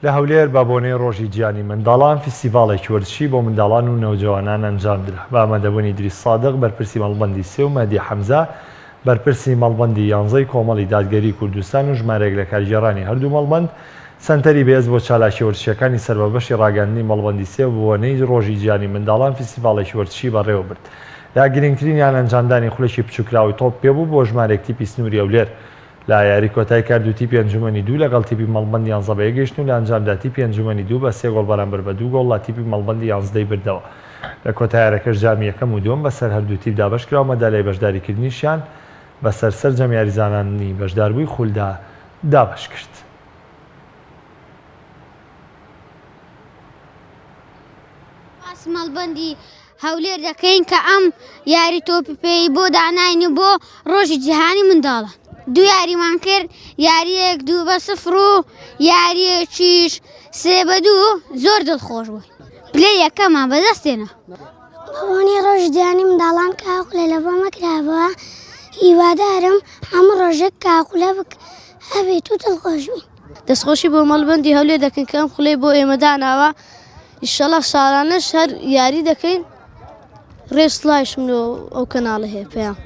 لە هەولێر بە بۆنەی ڕۆژی گیانی منداڵان فستیڤاڵێکی وەرزشی بۆ منداڵان و نەوجەوانان ئەنجامدرا بە ئامادەبوونی دریس سادق بەرپرسی مەڵبەندی سێ و مەهدی حەمزە بەرپرسی مەڵبەندی 11 کۆمەڵی دادگەری کوردستان و ژمارەیەک لە کارگێڕانی هەردوو مەڵبەند سەنتەری بەهێز بۆ چالاکی وەرزشیەکانی سەربەبەشی ڕاگەاندنی مەڵبەندی سێ و بۆنەی ڕۆژی گیانی منداڵان فستیڤاڵێکی وەرزشی بەڕێوە برد. لا گرنگترینیان ئەنجامدانی خولەکی بچووکراوی تۆپ پێبوو بۆ ژمارەیەک تیپی سنووری هەولێر لە یاری کۆتای کرد و تیپی ئەنجومەنی 2 لەگەڵ تیپی مەڵبەندی 11 بەیەگەشتن و لە ئەنجامدا تیپی ئەنجومەنی 2 بە 3 گۆڵ بەرامبەر بە 2 گۆڵ لە تیپی مەڵبەندی 11 بردەوە. لە کۆتاییارەکەش جامی یەکەم و دووەم بەسەر هەردوو تیپ دابەشکراوە مەدالیای بەشداریکردنیشیان بەسەر سەرجەم یاریزانانی بەشداربووی خولدا دابەش کرد. مەڵبەندی هەولێر دەکەین کە ئەم یاری تۆپی بۆ داناینی بۆ ڕۆژی جیهانی منداڵان. دوو یاریمان کرد، یاریەک 2-0 و یاریەکیش 3-2 زۆر دڵخۆش بوو. پلەی یەکەمان بەدەستێنە. بەبوونی ڕۆژ جیهانی منداڵان کاکوولە لە بۆ مەکرابەوە هیوادارم هەموو ڕۆژێک کاکوولە هەبێت و دڵخۆش بین. دەستخۆشی بۆ مەڵبەندی هەولێر دەکەین کە ئەم خوڵەی بۆ ئێمە داناوە ئینشەڵا ساڵانەش هەر یاری دەکەین ڕێسڵایشم ئەو کەناڵە هەیە پێیان.